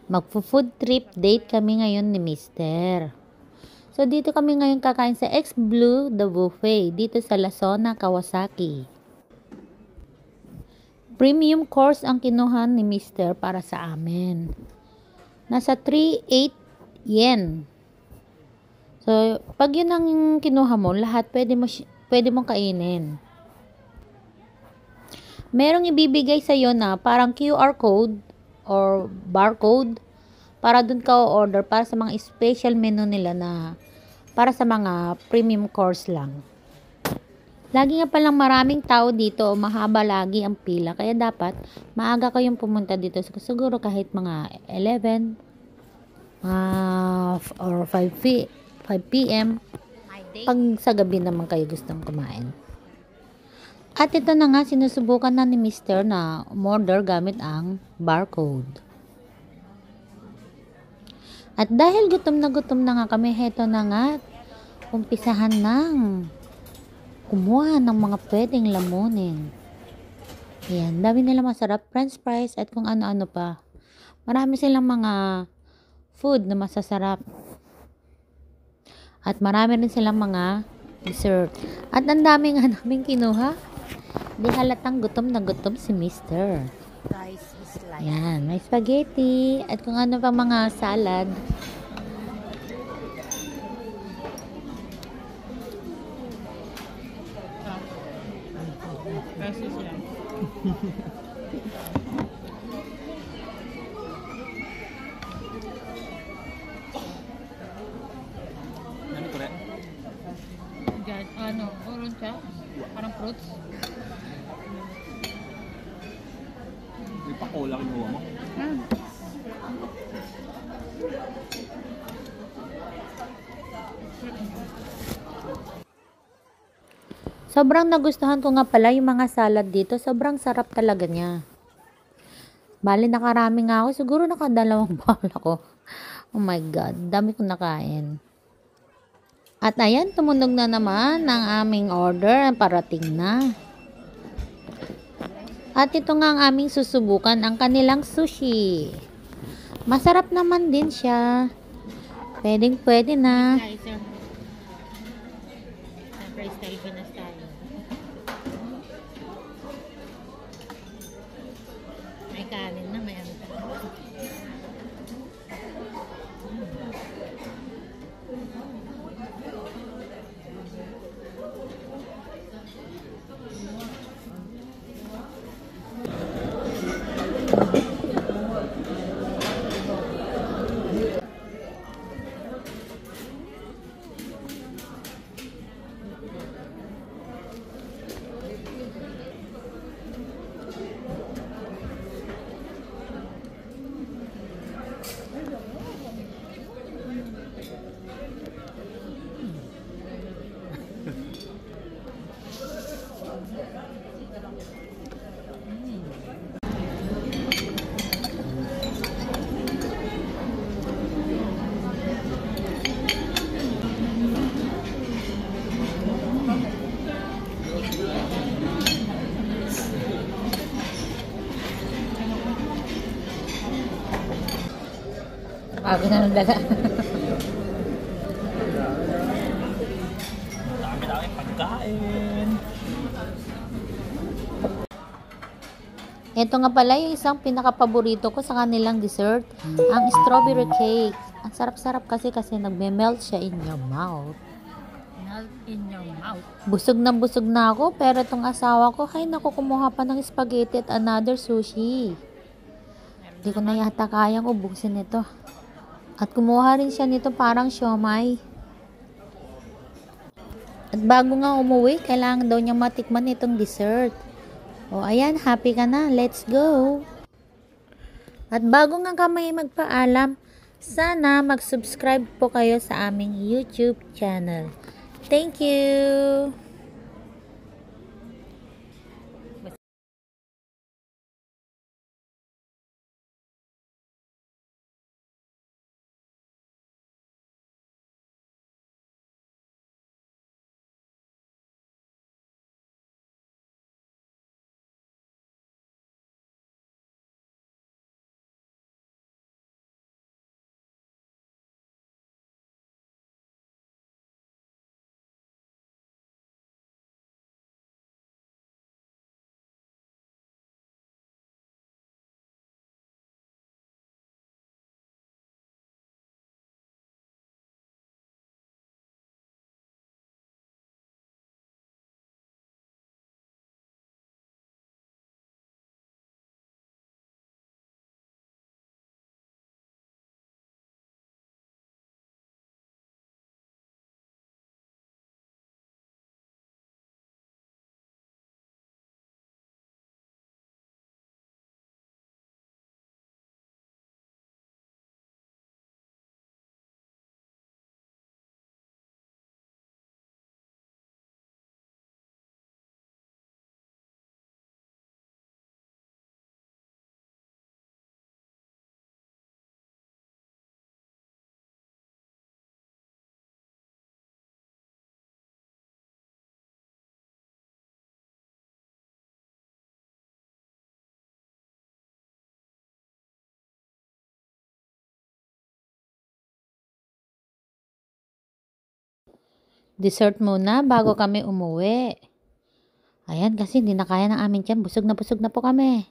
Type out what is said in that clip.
Magpo-food trip date kami ngayon ni Mister. So, dito kami ngayon kakain sa X Blue The Buffet, dito sa Lasona, Kawasaki. Premium course ang kinuha ni Mister para sa amin. Nasa 3,800 yen. So, pag yun ang kinuha mo, lahat pwede mong kainin. Merong ibibigay sa iyo na parang QR code or barcode para dun ka order para sa mga special menu nila na para sa mga premium course lang. Lagi nga palang maraming tao dito, mahaba lagi ang pila, kaya dapat maaga kayong pumunta dito. Siguro kahit mga 11 or 5 p.m. pag sa gabi naman kayo gustong kumain. At ito na nga, sinusubukan na ni Mister na umorder gamit ang barcode. At dahil gutom na nga kami, heto na nga, umpisahan ng kumuha ng mga pwedeng lamunin. Ayan, dami nila masarap, french fries at kung ano-ano pa. Marami silang mga food na masasarap. At marami rin silang mga dessert. At ang dami nga namin kinuha. Di halatang gutom na gutom si Mister. Yan, may spaghetti at kung ano pa mga salad. Ano ko rin? Ano, oron siya? Parang fruits. May pakola kinuha mo? Sobrang nagustuhan ko nga pala yung mga salad dito. Sobrang sarap talaga niya. Bali, nakarami nga ako. Siguro nakadalawang bowl ako. Oh my God. Dami kong nakain. At ayan, tumunog na naman ang aming order. Parating na. At ito nga ang aming susubukan. Ang kanilang sushi. Masarap naman din siya. Pwede na. Freestyle pa na tayo. May kanin na, may ano pa. Ako na ng dala. Dami pagkain. Ito nga pala yung isang pinaka-paborito ko sa kanilang dessert, ang strawberry cake. Ang sarap-sarap kasi nagme-melt siya in your mouth. Melt in your mouth. Busog na ako, pero itong asawa ko, hay naku, kumuha pa ng spaghetti at another sushi. Hindi ko na yata kayang ubusin ito. At kumuha rin siya nito parang siomai. At bago nga umuwi, kailangan daw niya matikman itong dessert. O ayan, happy ka na. Let's go! At bago nga kami magpaalam, sana mag-subscribe po kayo sa aming YouTube channel. Thank you! dessert muna bago kami umuwi. Ayan, kasi hindi na kaya ng amin tiyan. Busog na po kami.